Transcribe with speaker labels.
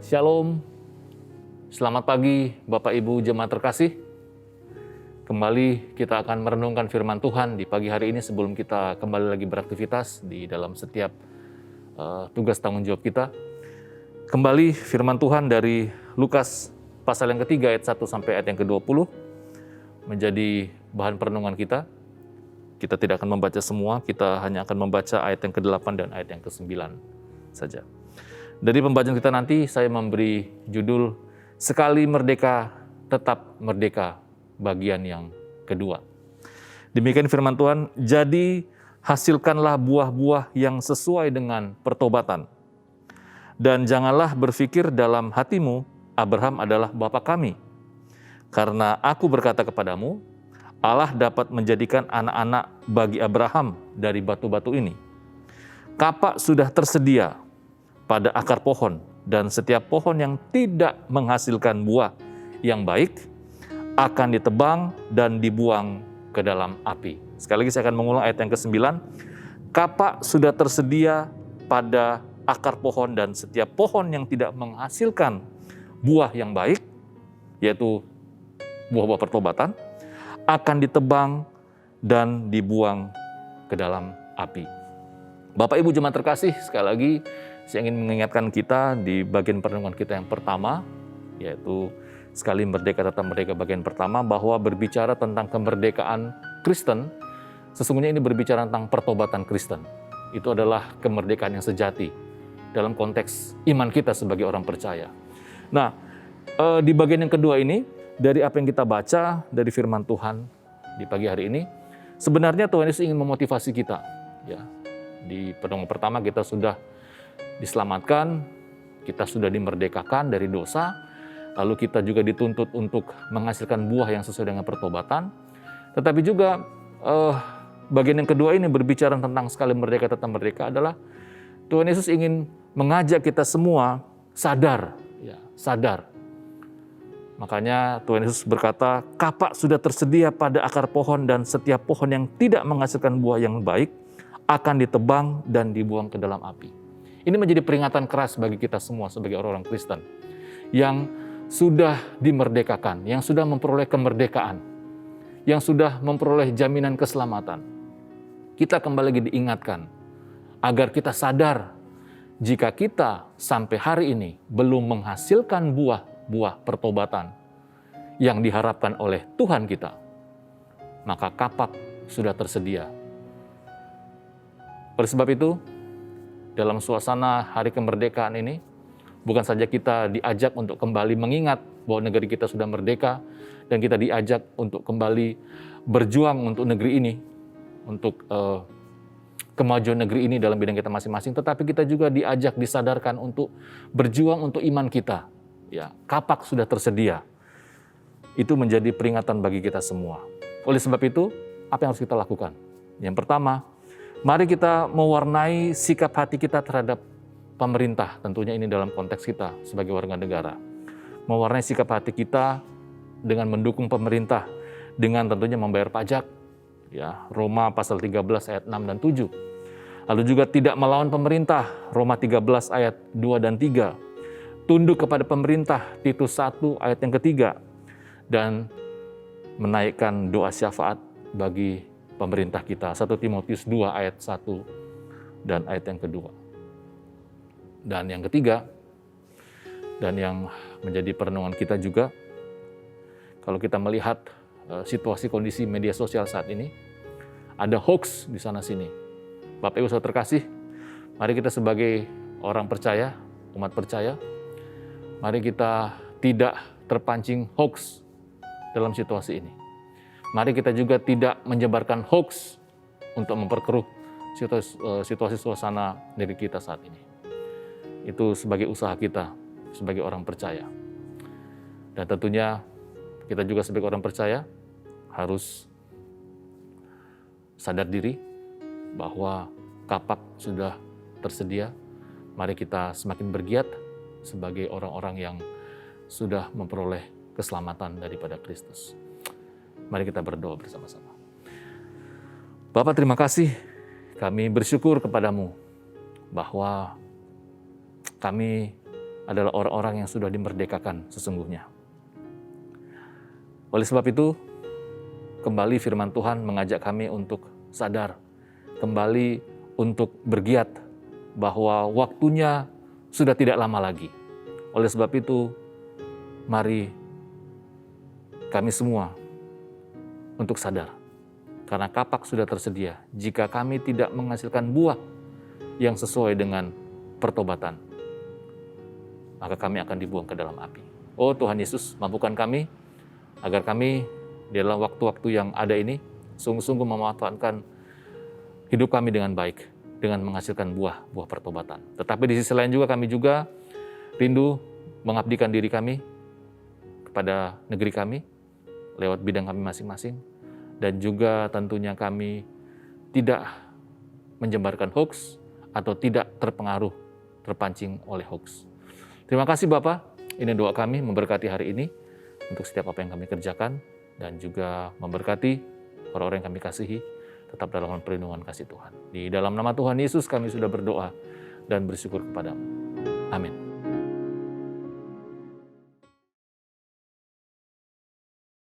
Speaker 1: Shalom, selamat pagi Bapak Ibu Jemaat terkasih. Kembali kita akan merenungkan firman Tuhan di pagi hari ini sebelum kita kembali lagi beraktivitas di dalam setiap tugas tanggung jawab kita. Kembali firman Tuhan dari Lukas pasal yang ketiga ayat 1 sampai ayat yang ke-20 menjadi bahan perenungan kita. Kita tidak akan membaca semua, kita hanya akan membaca ayat yang ke-8 dan ayat yang ke-9 saja. Dari pembacaan kita nanti, saya memberi judul Sekali Merdeka, Tetap Merdeka, bagian yang kedua. Demikian firman Tuhan, jadi hasilkanlah buah-buah yang sesuai dengan pertobatan. Dan janganlah berpikir dalam hatimu, Abraham adalah bapa kami. Karena aku berkata kepadamu, Allah dapat menjadikan anak-anak bagi Abraham dari batu-batu ini. Kapak sudah tersedia pada akar pohon, dan setiap pohon yang tidak menghasilkan buah yang baik akan ditebang dan dibuang ke dalam api. Sekali lagi saya akan mengulang ayat yang ke-9. Kapak sudah tersedia pada akar pohon, dan setiap pohon yang tidak menghasilkan buah yang baik, yaitu buah-buah pertobatan, akan ditebang dan dibuang ke dalam api. Bapak Ibu Jemaat terkasih, sekali lagi saya ingin mengingatkan kita di bagian perenungan kita yang pertama, yaitu Sekali Merdeka Tetap Merdeka bagian pertama, bahwa berbicara tentang kemerdekaan Kristen, sesungguhnya ini berbicara tentang pertobatan Kristen. Itu adalah kemerdekaan yang sejati dalam konteks iman kita sebagai orang percaya. Nah, di bagian yang kedua ini, dari apa yang kita baca dari firman Tuhan di pagi hari ini, sebenarnya Tuhan Yesus ingin memotivasi kita. Ya, di perenungan pertama kita sudah diselamatkan, kita sudah dimerdekakan dari dosa, lalu kita juga dituntut untuk menghasilkan buah yang sesuai dengan pertobatan. Tetapi juga bagian yang kedua ini berbicara tentang sekali merdeka tetap merdeka adalah Tuhan Yesus ingin mengajak kita semua sadar, ya, sadar. Makanya Tuhan Yesus berkata, kapak sudah tersedia pada akar pohon, dan setiap pohon yang tidak menghasilkan buah yang baik akan ditebang dan dibuang ke dalam api. Ini menjadi peringatan keras bagi kita semua sebagai orang-orang Kristen yang sudah dimerdekakan, yang sudah memperoleh kemerdekaan, yang sudah memperoleh jaminan keselamatan. Kita kembali lagi diingatkan agar kita sadar jika kita sampai hari ini belum menghasilkan buah-buah pertobatan yang diharapkan oleh Tuhan kita, maka kapak sudah tersedia. Oleh sebab itu, dalam suasana hari kemerdekaan ini, bukan saja kita diajak untuk kembali mengingat bahwa negeri kita sudah merdeka, dan kita diajak untuk kembali berjuang untuk negeri ini, untuk kemajuan negeri ini dalam bidang kita masing-masing, tetapi kita juga diajak, disadarkan untuk berjuang untuk iman kita. Ya, kapak sudah tersedia. Itu menjadi peringatan bagi kita semua. Oleh sebab itu, apa yang harus kita lakukan? Yang pertama, mari kita mewarnai sikap hati kita terhadap pemerintah, tentunya ini dalam konteks kita sebagai warga negara. Mewarnai sikap hati kita dengan mendukung pemerintah, dengan tentunya membayar pajak, ya, Roma pasal 13 ayat 6 dan 7. Lalu juga tidak melawan pemerintah, Roma 13 ayat 2 dan 3. Tunduk kepada pemerintah, Titus 1 ayat yang ketiga. Dan menaikkan doa syafaat bagi pemerintah kita, 1 Timotius 2 ayat 1 dan ayat yang kedua. Dan yang ketiga, dan yang menjadi perenungan kita juga, kalau kita melihat situasi kondisi media sosial saat ini, ada hoax di sana-sini. Bapak Ibu Saudara terkasih, mari kita sebagai orang percaya, umat percaya, mari kita tidak terpancing hoax dalam situasi ini. Mari kita juga tidak menyebarkan hoax untuk memperkeruh situasi suasana diri kita saat ini. Itu sebagai usaha kita, sebagai orang percaya. Dan tentunya kita juga sebagai orang percaya harus sadar diri bahwa kapak sudah tersedia. Mari kita semakin bergiat sebagai orang-orang yang sudah memperoleh keselamatan daripada Kristus. Mari kita berdoa bersama-sama. Bapak, terima kasih. Kami bersyukur kepadamu bahwa kami adalah orang-orang yang sudah dimerdekakan sesungguhnya. Oleh sebab itu, kembali firman Tuhan mengajak kami untuk sadar, kembali untuk bergiat bahwa waktunya sudah tidak lama lagi. Oleh sebab itu, mari kami semua untuk sadar. Karena kapak sudah tersedia. Jika kami tidak menghasilkan buah yang sesuai dengan pertobatan, maka kami akan dibuang ke dalam api. Oh Tuhan Yesus, mampukan kami agar kami di dalam waktu-waktu yang ada ini sungguh-sungguh memanfaatkan hidup kami dengan baik, dengan menghasilkan buah pertobatan. Tetapi di sisi lain juga kami juga rindu mengabdikan diri kami kepada negeri kami lewat bidang kami masing-masing, dan juga tentunya kami tidak menyebarkan hoax atau tidak terpancing oleh hoax. Terima kasih Bapak, ini doa kami memberkati hari ini untuk setiap apa yang kami kerjakan, dan juga memberkati orang-orang yang kami kasihi tetap dalam perlindungan kasih Tuhan. Di dalam nama Tuhan Yesus kami sudah berdoa dan bersyukur kepadamu. Amin.